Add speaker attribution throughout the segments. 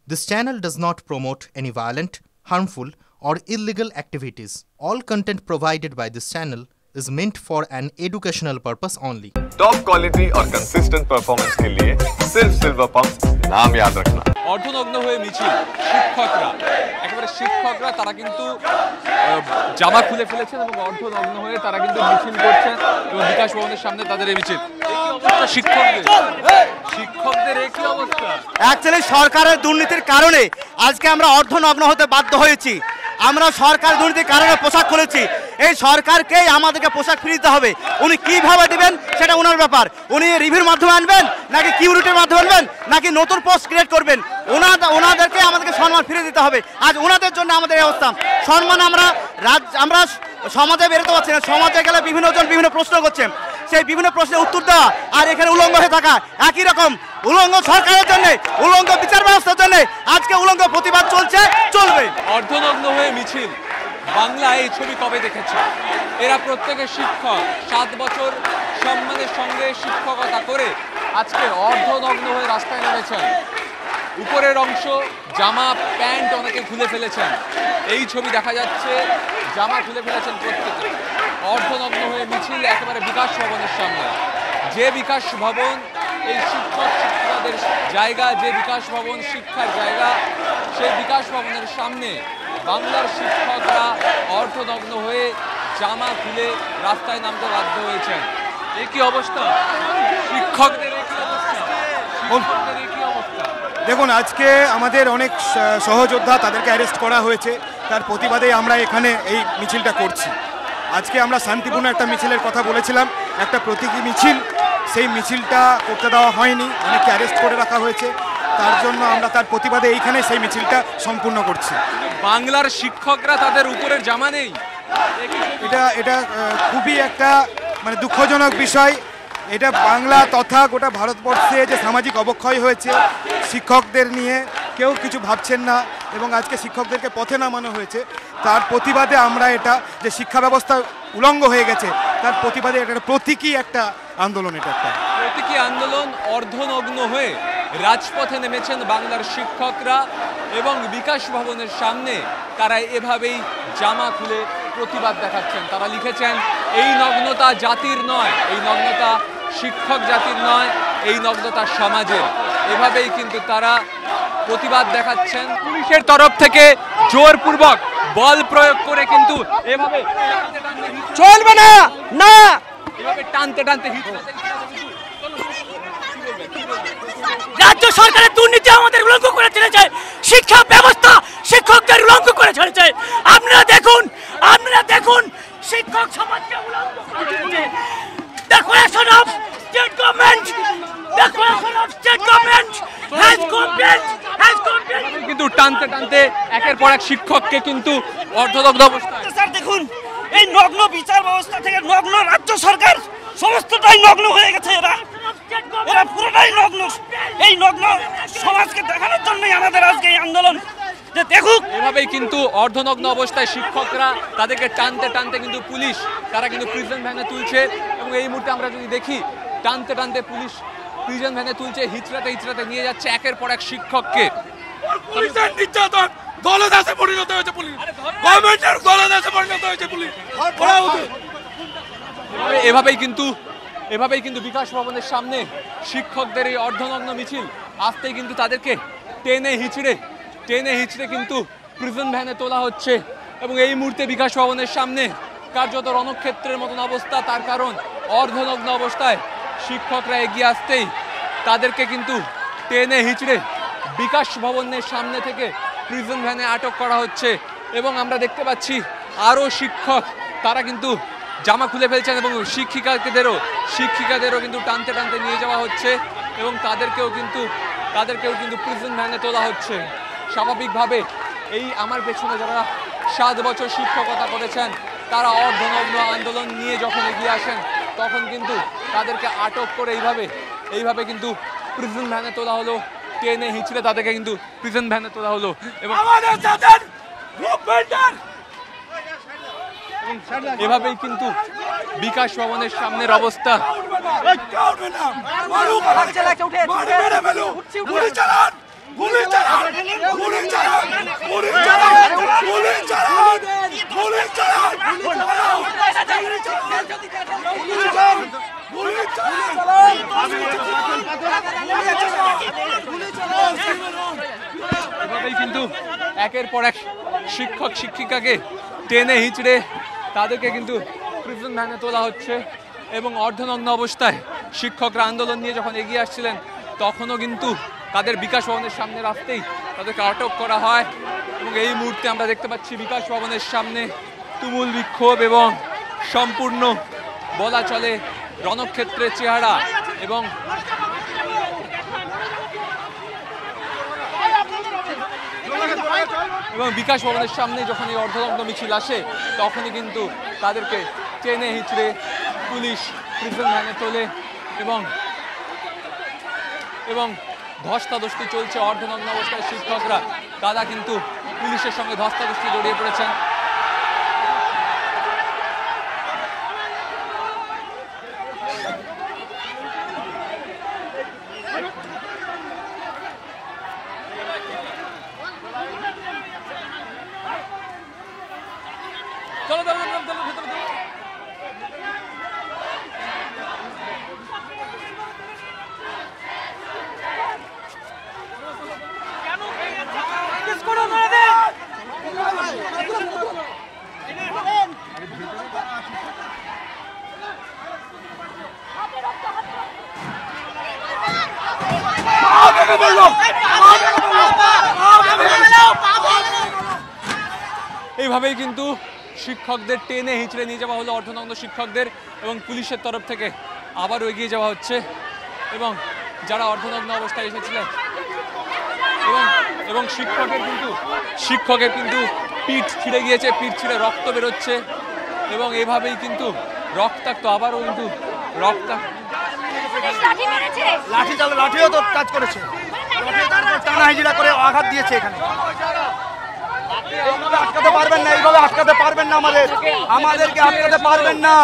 Speaker 1: This channel does not promote any violent, harmful, or illegal activities. All content provided by this channel is meant for an educational purpose only.
Speaker 2: Top quality और consistent performance के लिए सिर्फ silver pump नाम याद रखना।
Speaker 3: অর্ধনগ্ন হয়ে মিছিল শিক্ষকরা একেবারে শিক্ষকরা তারা কিন্তু জামা খুলে ফেলেছেন এবং অর্ধনগ্ন হয়ে তারা কিন্তু মিছিল করছেন এবং বিকাশ ভবনের সামনে তাদের এই মিছিল। শিক্ষকদের কি অবস্থা?
Speaker 4: অ্যাকচুয়ালি সরকারের দুর্নীতির কারণে আজকে আমরা অর্ধনগ্ন হতে বাধ্য হয়েছি। আমরা সরকার দুর্নীতির কারণে পোশাক খুলেছি। এই সরকারকেই আমাদেরকে পোশাক ফিরিয়ে দিতে হবে। উনি কিভাবে দিবেন সেটা ওনার ব্যাপার। উনি রিভিউর মাধ্যমে আনবেন নাকি কিউরিটির মাধ্যমে আনবেন নাকি নতুন পোস্ট ক্রিয়েট করবেন, ওনাদেরকে আমাদেরকে সম্মান ফিরিয়ে দিতে হবে। আজ ওনাদের জন্য আমাদের এই অবস্থা। সম্মান আমরা সমাজে বেরোতে পারছি না। সমাজে গেলে বিভিন্নজন বিভিন্ন প্রশ্ন করছেন, সেই বিভিন্ন প্রশ্নের উত্তর দেওয়া আর এখানে উলঙ্গ হয়ে থাকা একই রকম। উলঙ্গ সরকারের জন্য, উলঙ্গ বিচার ব্যবস্থার জন্য আজকে উলঙ্গ প্রতিবাদ চলবে।
Speaker 3: অর্ধনগ্ন হয়ে মিছিল বাংলায় এই ছবি কবে দেখেছে? এরা প্রত্যেকে শিক্ষক, 7 বছর সম্মানের সঙ্গে শিক্ষকতা করে আজকে অর্ধনগ্ন হয়ে রাস্তায় নেমেছেন। উপরের অংশ জামা প্যান্ট অনেকে খুলে ফেলেছেন, এই ছবি দেখা যাচ্ছে। জামা খুলে ফেলেছেন প্রত্যেকে, অর্ধনগ্ন হয়ে মিছিল একেবারে বিকাশ ভবনের সামনে। যে বিকাশ ভবন এই শিক্ষকদের জায়গা, যে বিকাশ ভবন শিক্ষার জায়গা, সেই বিকাশ ভবনের সামনে বাংলার শিক্ষকরা অর্ধনগ্ন হয়ে জামা খুলে রাস্তায় নামতে বাধ্য হয়েছেন। একই অবস্থা শিক্ষকদের, একই অবস্থা শিক্ষকদের, একই অবস্থা।
Speaker 5: দেখুন, আজকে আমাদের অনেক সহযোদ্ধা তাদেরকে অ্যারেস্ট করা হয়েছে, তার প্রতিবাদে আমরা এখানে এই মিছিলটা করছি। আজকে আমরা শান্তিপূর্ণ একটা মিছিলের কথা বলেছিলাম, একটা প্রতীকী মিছিল, সেই মিছিলটা করতে দেওয়া হয়নি, অনেককে অ্যারেস্ট করে রাখা হয়েছে। তার জন্য আমরা তার প্রতিবাদে এইখানে সেই মিছিলটা সম্পূর্ণ করছি।
Speaker 3: বাংলার শিক্ষকরা তাদের উপরের জামা নেই,
Speaker 5: এটা খুবই একটা দুঃখজনক বিষয়। এটা বাংলা তথা গোটা ভারতবর্ষে যে সামাজিক অবক্ষয় হয়েছে, শিক্ষকদের নিয়ে কেউ কিছু ভাবছেন না এবং আজকে শিক্ষকদেরকে পথে নামানো হয়েছে। তার প্রতিবাদে আমরা এটা যে শিক্ষা ব্যবস্থা উলঙ্গ হয়ে গেছে, তার প্রতিবাদে এটা প্রতীকী একটা আন্দোলন। এটা একটা
Speaker 3: প্রতীকী আন্দোলন। অর্ধনগ্ন হয়ে রাজপথে নেমেছেন বাংলার শিক্ষকরা এবং বিকাশ ভবনের সামনে তারা এভাবেই জামা খুলে প্রতিবাদ দেখাচ্ছেন। তারা লিখেছেন, এই নগ্নতা জাতির নয়, এই নগ্নতা শিক্ষক জাতির নয়, এই নগ্নতা সমাজের। এভাবেই কিন্তু তারা প্রতিবাদ দেখাচ্ছেন। পুলিশের তরফ থেকে জোরপূর্বক বল প্রয়োগ করে কিন্তু এভাবে
Speaker 4: চলবে না,
Speaker 3: এভাবে টানতে টানতে
Speaker 6: রাজ্য সরকারের দুর্নীতি আমাদের উলঙ্গ করে ছেড়েছে, শিক্ষা ব্যবস্থা শিক্ষকদের উলঙ্গ করে ছেড়েছে। আপনারা দেখুন শিক্ষক সমাজকে উলঙ্গ করে ছেড়েছে। Declaration of State Government has complained
Speaker 3: কিন্তু টানতে টানতে একের পর এক শিক্ষককে কিন্তু অর্ধনগ্ন অবস্থায়।
Speaker 6: স্যার দেখুন, এই নগ্ন বিচার ব্যবস্থা থেকে নগ্ন রাজ্য সরকার সমস্তটাই নগ্ন হয়ে গেছে। এরা পুরোটাই নগ্ন। এই নগ্ন সমাজকে দেখানোর জন্যই আমাদের আজকে এই আন্দোলন। যে দেখুক,
Speaker 3: এভাবেই কিন্তু অর্ধনগ্ন অবস্থায় শিক্ষকরা তাদেরকে টানতে টানতে কিন্তু পুলিশ তারা কিন্তু প্রিজন ভ্যানে তুলছে এবং এই মুহূর্তে আমরা যদি দেখি টানতে টানতে পুলিশ প্রিজন ভ্যানে তুলছে, হিচড়াতে নিয়ে যাচ্ছে একের পর এক শিক্ষককে।
Speaker 7: পুলিশের নির্যাতন দলদাসে পরিণত হয়েছে, পুলিশ গভর্নমেন্টের দলদাসে পরিণত হয়েছে পুলিশ।
Speaker 3: এভাবেই কিন্তু বিকাশ ভবনের সামনে শিক্ষকদের এই অর্ধনগ্ন মিছিল আসতেই কিন্তু তাদেরকে টেনে হিচড়ে কিন্তু প্রিজন ভ্যানে তোলা হচ্ছে এবং এই মুহূর্তে বিকাশ ভবনের সামনে কার্যত রণক্ষেত্রের মতন অবস্থা। তার কারণ অর্ধনগ্ন অবস্থায় শিক্ষকরা এগিয়ে আসতেই তাদেরকে কিন্তু টেনে হিচড়ে বিকাশ ভবনের সামনে থেকে প্রিজন ভ্যানে আটক করা হচ্ছে এবং আমরা দেখতে পাচ্ছি আরও শিক্ষক তারা কিন্তু জামা খুলে ফেলছেন এবং শিক্ষিকাদেরও কিন্তু টানতে টানতে নিয়ে যাওয়া হচ্ছে এবং তাদেরকেও কিন্তু প্রিজন ভ্যানে তোলা হচ্ছে। স্বাভাবিকভাবে এই আমার পেছনে যারা 7 বছর শিক্ষকতা করেছেন তারা অর্ধনগ্ন আন্দোলন নিয়ে যখন এগিয়ে আসেন তখন কিন্তু তাদেরকে আটক করে এইভাবে কিন্তু প্রিজন ভ্যানে তোলা হলো, টেনে হিচড়ে তাদেরকে কিন্তু প্রিজন ভ্যানে তোলা হলো এবং এভাবেই কিন্তু বিকাশ ভবনের সামনের অবস্থা।
Speaker 7: গুলি চালান
Speaker 3: এভাবেই কিন্তু একের পর এক শিক্ষক শিক্ষিকাকে টেনে হিচড়ে তাদেরকে কিন্তু প্রিজন ভ্যানে তোলা হচ্ছে এবং অর্ধনগ্ন অবস্থায় শিক্ষকরা আন্দোলন নিয়ে যখন এগিয়ে আসছিলেন তখনও কিন্তু তাদের বিকাশ ভবনের সামনে আসতেই তাদেরকে আটক করা হয় এবং এই মুহূর্তে আমরা দেখতে পাচ্ছি বিকাশ ভবনের সামনে তুমুল বিক্ষোভ এবং সম্পূর্ণ বলা চলে রণক্ষেত্রের চেহারা এবং বিকাশ ভবনের সামনে যখন এই অর্ধনগ্ন মিছিল আসে তখনই কিন্তু তাদেরকে টেনে হিচড়ে পুলিশ প্রিজন ভ্যানে তোলে এবং ধস্তাধস্তি চলছে। অর্ধনগ্ন অবস্থায় শিক্ষকরা তারা কিন্তু পুলিশের সঙ্গে ধস্তাধস্তি জড়িয়ে পড়েছেন। এইভাবেই কিন্তু শিক্ষকদের টেনে হিচড়ে নিয়ে যাওয়া হলো অর্ধনগ্ন শিক্ষকদের এবং পুলিশের তরফ থেকে আবারও এগিয়ে যাওয়া হচ্ছে এবং যারা অর্ধনগ্ন অবস্থায় এসেছিলেন এবং শিক্ষকের কিন্তু পিঠ ছিঁড়ে গিয়েছে, পিঠ ছিঁড়ে রক্ত বেরোচ্ছে এবং এভাবেই কিন্তু রক্তাক্ত আবারও কিন্তু
Speaker 4: লাঠিও তো কাজ করেছে, টানা হিজড়া করে আঘাত দিয়েছে। এখানে আটকাতে পারবেন না, এইভাবে আটকাতে পারবেন না, আমাদেরকে আটকাতে পারবেন না।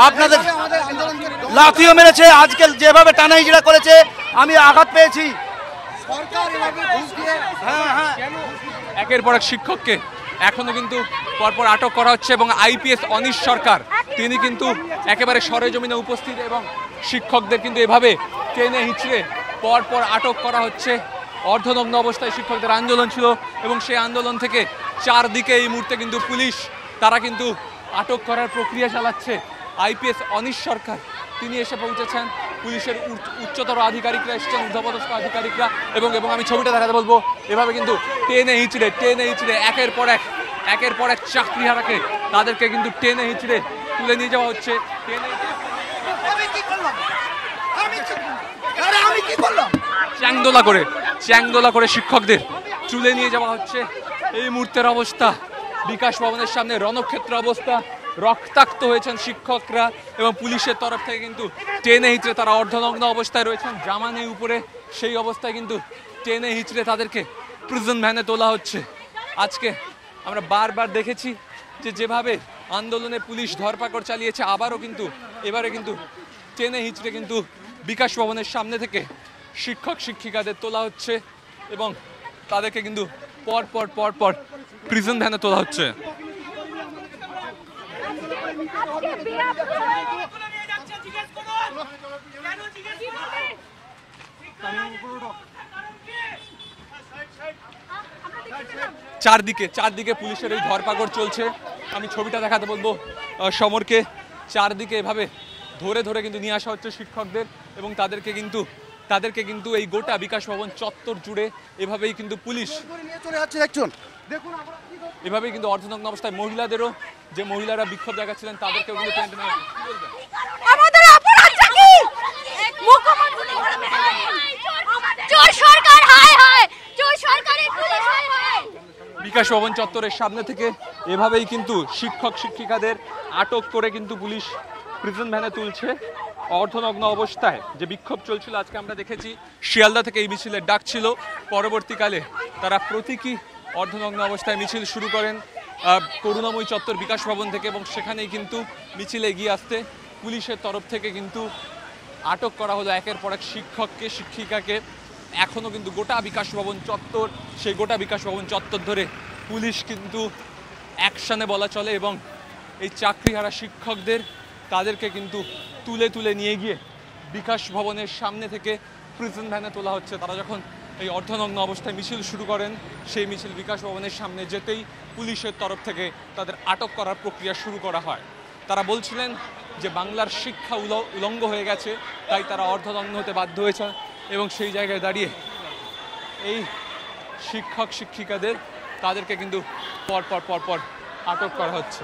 Speaker 4: আপনাদের লাঠিও মেরেছে, আজকে যেভাবে টানা হিজড়া করেছে আমি আঘাত পেয়েছি।
Speaker 3: একের পর এক শিক্ষককে এখনো কিন্তু পরপর আটক করা হচ্ছে এবং আইপিএস অনিশ সরকার তিনি কিন্তু একেবারে সরেজমিনে উপস্থিত এবং শিক্ষকদের কিন্তু এভাবে টেনে হিচড়ে পরপর আটক করা হচ্ছে। অর্ধনগ্ন অবস্থায় শিক্ষকদের আন্দোলন ছিল এবং সেই আন্দোলন থেকে চারদিকে এই মুহূর্তে কিন্তু পুলিশ তারা কিন্তু আটক করার প্রক্রিয়া চালাচ্ছে। আইপিএস অনিশ সরকার তিনি এসে পৌঁছেছেন, পুলিশের উচ্চতর আধিকারিকরা এসেছেন, ঊর্ধ্বপদস্থ আধিকারিকরা এবং আমি ছবিটা দেখাতে বলবো। এভাবে কিন্তু টেনে হিচড়ে একের পর এক চাকরিহারাকে তাদেরকে কিন্তু টেনে হিচড়ে তুলে নিয়ে যাওয়া হচ্ছে। চ্যাংদোলা করে শিক্ষকদের তুলে নিয়ে যাওয়া হচ্ছে। এই মুহূর্তের অবস্থা বিকাশ ভবনের সামনে রণক্ষেত্র অবস্থা, রক্তাক্ত হয়েছেন শিক্ষকরা এবং পুলিশের তরফ থেকে কিন্তু টেনে হিচড়ে তারা অর্ধনগ্ন অবস্থায় রয়েছেন, জামা নেই উপরে, সেই অবস্থায় কিন্তু টেনে হিচড়ে তাদেরকে প্রিজন ভ্যানে তোলা হচ্ছে। আজকে আমরা বারবার দেখেছি যেভাবে আন্দোলনে পুলিশ ধরপাকড় চালিয়েছে, আবারও কিন্তু এবারে কিন্তু টেনে হিচড়ে কিন্তু বিকাশ ভবনের সামনে থেকে শিক্ষক শিক্ষিকাদের তোলা হচ্ছে এবং তাদেরকে কিন্তু পর প্রিজন ভ্যানে তোলা হচ্ছে। চারদিকে পুলিশের এই ধরপাকড় চলছে। আমি ছবিটা দেখাতে বলবো সমরকে। চারদিকে এভাবে ধরে কিন্তু নিয়ে আসা হচ্ছে শিক্ষকদের এবং তাদেরকে কিন্তু এই গোটা বিকাশ ভবন চত্বর জুড়ে এভাবেই কিন্তু পুলিশ এভাবেই কিন্তু অর্ধনগ্ন অবস্থায় মহিলাদেরও, যে মহিলারা বিক্ষোভ দেখাচ্ছিলেন তাদেরকেও কিন্তু বিকাশ ভবন চত্বরের সামনে থেকে এভাবেই কিন্তু শিক্ষক শিক্ষিকাদের আটক করে কিন্তু পুলিশ প্রিজন ভ্যানে তুলছে। অর্ধনগ্ন অবস্থায় যে বিক্ষোভ চলছিল আজকে আমরা দেখেছি শিয়ালদা থেকে এই মিছিলের ডাক ছিল, পরবর্তীকালে তারা প্রতীকী অর্ধনগ্ন অবস্থায় মিছিল শুরু করেন করুণাময়ী চত্বর বিকাশ ভবন থেকে এবং সেখানেই কিন্তু মিছিলে এগিয়ে আসতে পুলিশের তরফ থেকে কিন্তু আটক করা হলো একের পর এক শিক্ষককে শিক্ষিকাকে। এখনো কিন্তু গোটা বিকাশ ভবন চত্বর, সেই গোটা বিকাশ ভবন চত্বর ধরে পুলিশ কিন্তু অ্যাকশনে বলা চলে এবং এই চাকরিহারা শিক্ষকদের তাদেরকে কিন্তু তুলে নিয়ে গিয়ে বিকাশ ভবনের সামনে থেকে প্রিজন ভ্যানে তোলা হচ্ছে। তারা যখন এই অর্ধনগ্ন অবস্থায় মিছিল শুরু করেন। সেই মিছিল বিকাশ ভবনের সামনে যেতেই পুলিশের তরফ থেকে তাদের আটক করার প্রক্রিয়া শুরু করা হয়। তারা বলছিলেন যে বাংলার শিক্ষা উলঙ্গ হয়ে গেছে, তাই তারা অর্ধনগ্ন হতে বাধ্য হয়েছে এবং সেই জায়গায় দাঁড়িয়ে এই শিক্ষক শিক্ষিকাদের তাদেরকে কিন্তু পর আটক করা হচ্ছে।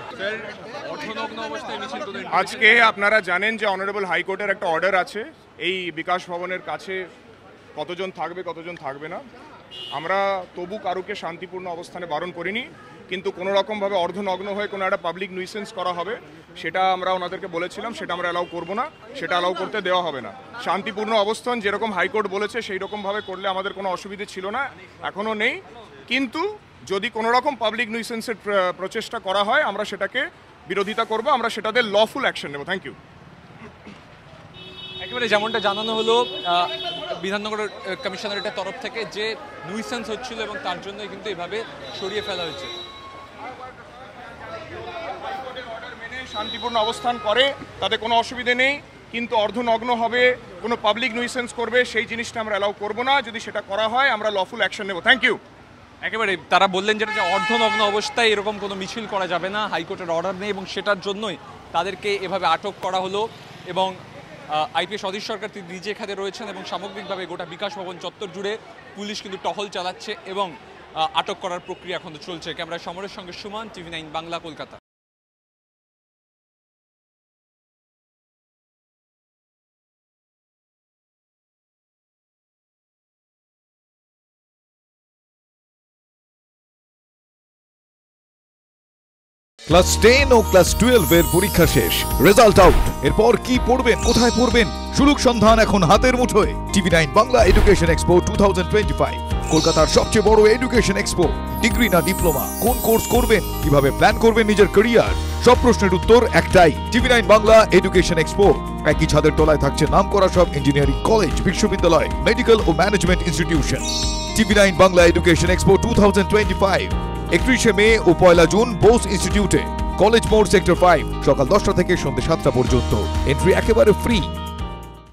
Speaker 3: অর্ধনগ্ন অবস্থায় মিছিল
Speaker 8: আজকে আপনারা জানেন যে অনারেবল হাইকোর্টের একটা অর্ডার আছে এই বিকাশ ভবনের কাছে কতজন থাকবে কতজন থাকবে না। আমরা তবু কারুকে শান্তিপূর্ণ অবস্থানে বারণ করিনি, কিন্তু কোনো রকমভাবে অর্ধনগ্ন হয়ে কোনো একটা পাবলিক নিউসেন্স করা হবে সেটা আমরা ওনাদেরকে বলেছিলাম, সেটা আমরা অ্যালাউ করবো না, সেটা অ্যালাউ করতে দেওয়া হবে না। শান্তিপূর্ণ অবস্থান যেরকম হাইকোর্ট বলেছে সেই রকমভাবে করলে আমাদের কোনো অসুবিধে ছিল না, এখনও নেই। কিন্তু যদি কোনো রকম পাবলিক নিউসেন্সের প্রচেষ্টা করা হয় আমরা সেটাকে বিরোধিতা করব, আমরা সেটাতে লফুল অ্যাকশন নেব। Thank you.
Speaker 3: একেবারে যেমনটা জানানো হলো বিধাননগর কমিশনারেটের তরফ থেকে যে নিউসেন্স হচ্ছিল এবং তার জন্যই কিন্তু এভাবে সরিয়ে ফেলা হয়েছে।
Speaker 8: শান্তিপূর্ণ অবস্থান করে তাতে কোনো অসুবিধে নেই, কিন্তু অর্ধনগ্ন হবে কোনো পাবলিক নিউসেন্স করবে সেই জিনিসটা আমরা অ্যালাউ করবো না। যদি সেটা করা হয় আমরা লফুল অ্যাকশন নেব। Thank you.
Speaker 3: একেবারে তারা বললেন যেটা যে অর্ধনগ্ন অবস্থায় এরকম কোনো মিছিল করা যাবে না, হাইকোর্টের অর্ডার নেই এবং সেটার জন্যই তাদেরকে এভাবে আটক করা হলো। এবং আইপিএস অধীর সরকার তিনি নিজে এখানে রয়েছেন এবং সামগ্রিকভাবে গোটা বিকাশ ভবন চত্বর জুড়ে পুলিশ কিন্তু টহল চালাচ্ছে এবং আটক করার প্রক্রিয়া এখন চলছে। ক্যামেরায় সমরের সঙ্গে সুমন, TV9 বাংলা, কলকাতা।
Speaker 9: ক্লাস 10 ও ক্লাস 12 এর পরীক্ষা শেষ, রেজাল্ট আউট। এরপর কি পড়বেন, কোথায় পড়বেন, সুলুক সন্ধান এখন হাতের মুঠোয়। TV9 বাংলা এডুকেশন এক্সপো 2025, কলকাতার সবচেয়ে বড় এডুকেশন এক্সপো। ডিগ্রি না ডিপ্লোমা, কোন কোর্স করবেন, কিভাবে প্ল্যান করবেন নিজের ক্যারিয়ার, সব প্রশ্নের উত্তর একটাই। TV9 Bangla education expo. একই ছাদের তলায় থাকছে নামকরা সব ইঞ্জিনিয়ারিং কলেজ, বিশ্ববিদ্যালয়, মেডিকেল ও management institution. TV9 Bangla education expo 2025, 31 May ও 1 জুন বোস ইনস্টিটিউটে, কলেজ মোড়, সেক্টর 5, সকাল 10টা থেকে সন্ধ্যে 7টা পর্যন্ত। এন্ট্রি একেবারে ফ্রি।